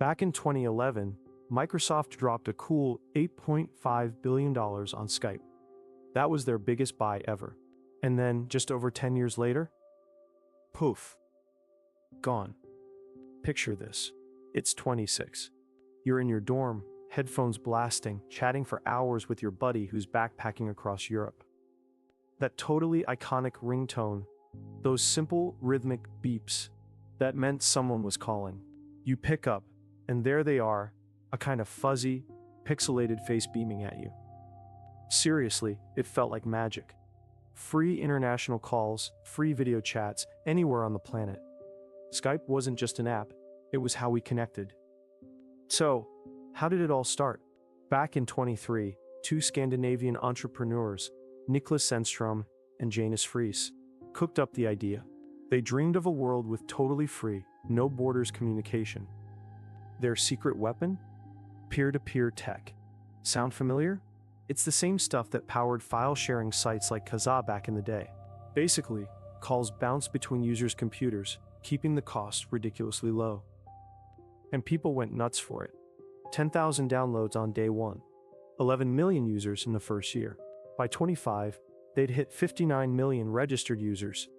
Back in 2011, Microsoft dropped a cool $8.5 billion on Skype. That was their biggest buy ever. And then, just over 10 years later, poof, gone. Picture this. It's 26. You're in your dorm, headphones blasting, chatting for hours with your buddy who's backpacking across Europe. That totally iconic ringtone, those simple rhythmic beeps, that meant someone was calling. You pick up, and there they are, a kind of fuzzy, pixelated face beaming at you. Seriously, it felt like magic. Free international calls, free video chats, anywhere on the planet. Skype wasn't just an app, it was how we connected. So, how did it all start? Back in 23, two Scandinavian entrepreneurs, Niklas Zennström and Janus Friis, cooked up the idea. They dreamed of a world with totally free, no borders communication. Their secret weapon? Peer-to-peer tech. Sound familiar? It's the same stuff that powered file-sharing sites like Kazaa back in the day. Basically, calls bounce between users' computers, keeping the cost ridiculously low. And people went nuts for it. 10,000 downloads on day one. 11 million users in the first year. By 25, they'd hit 59 million registered users.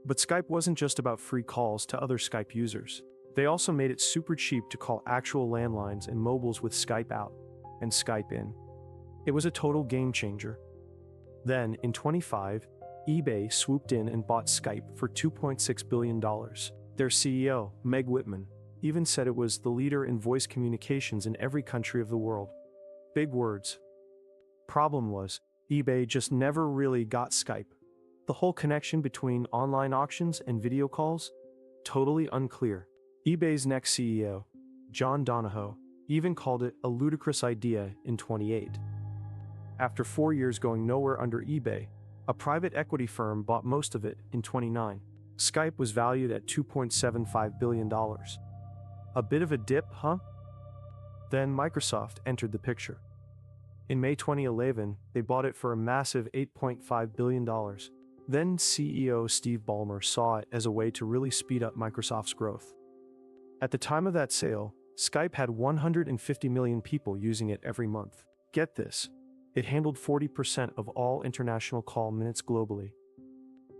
But Skype wasn't just about free calls to other Skype users. They also made it super cheap to call actual landlines and mobiles with Skype out and Skype in. It was a total game changer. Then, in 25, eBay swooped in and bought Skype for $2.6 billion. Their CEO, Meg Whitman, even said it was the leader in voice communications in every country of the world. Big words. Problem was, eBay just never really got Skype. The whole connection between online auctions and video calls? Totally unclear. eBay's next CEO, John Donahoe, even called it a ludicrous idea in 28. After 4 years going nowhere under eBay, a private equity firm bought most of it in 29. Skype was valued at $2.75 billion. A bit of a dip, huh? Then Microsoft entered the picture. In May 2011, they bought it for a massive $8.5 billion. Then CEO Steve Ballmer saw it as a way to really speed up Microsoft's growth. At the time of that sale, Skype had 150 million people using it every month. Get this, it handled 40% of all international call minutes globally.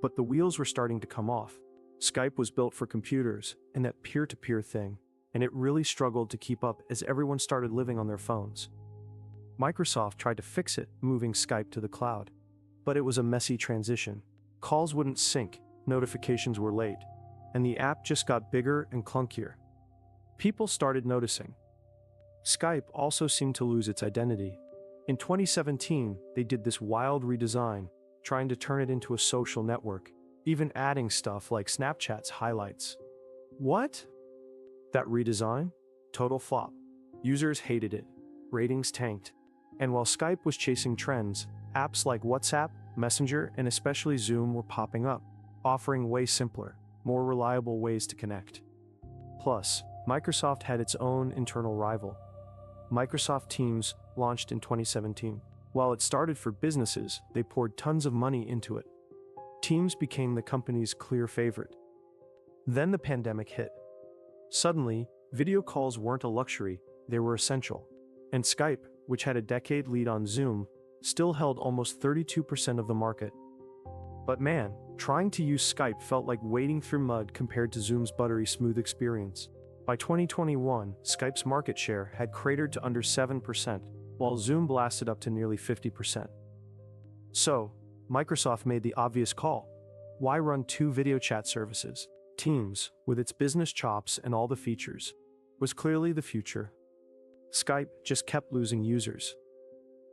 But the wheels were starting to come off. Skype was built for computers and that peer-to-peer thing, and it really struggled to keep up as everyone started living on their phones. Microsoft tried to fix it, moving Skype to the cloud. But it was a messy transition. Calls wouldn't sync, notifications were late, and the app just got bigger and clunkier. People started noticing. Skype also seemed to lose its identity. In 2017, they did this wild redesign, trying to turn it into a social network, even adding stuff like Snapchat's highlights. What? That redesign? Total flop. Users hated it. Ratings tanked. And while Skype was chasing trends, apps like WhatsApp, Messenger, and especially Zoom were popping up, offering way simpler, more reliable ways to connect. Plus, Microsoft had its own internal rival. Microsoft Teams launched in 2017. While it started for businesses, they poured tons of money into it. Teams became the company's clear favorite. Then the pandemic hit. Suddenly, video calls weren't a luxury, they were essential. And Skype, which had a decade lead on Zoom, still held almost 32% of the market. But man, trying to use Skype felt like wading through mud compared to Zoom's buttery smooth experience. By 2021, Skype's market share had cratered to under 7%, while Zoom blasted up to nearly 50%. So, Microsoft made the obvious call. Why run two video chat services? Teams, with its business chops and all the features, was clearly the future. Skype just kept losing users.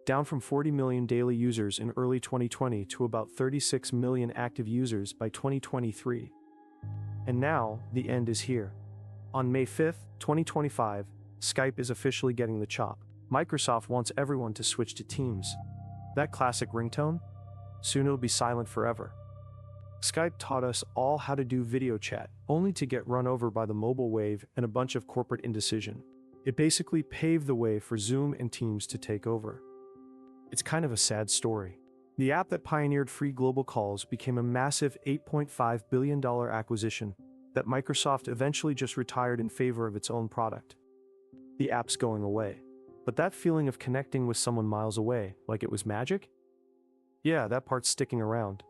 Down from 40 million daily users in early 2020 to about 36 million active users by 2023. And now, the end is here. On May 5, 2025, Skype is officially getting the chop. Microsoft wants everyone to switch to Teams. That classic ringtone? Soon it'll be silent forever. Skype taught us all how to do video chat, only to get run over by the mobile wave and a bunch of corporate indecision. It basically paved the way for Zoom and Teams to take over. It's kind of a sad story. The app that pioneered free global calls became a massive $8.5 billion acquisition, that Microsoft eventually just retired in favor of its own product. The app's going away. But that feeling of connecting with someone miles away, like it was magic? Yeah, that part's sticking around.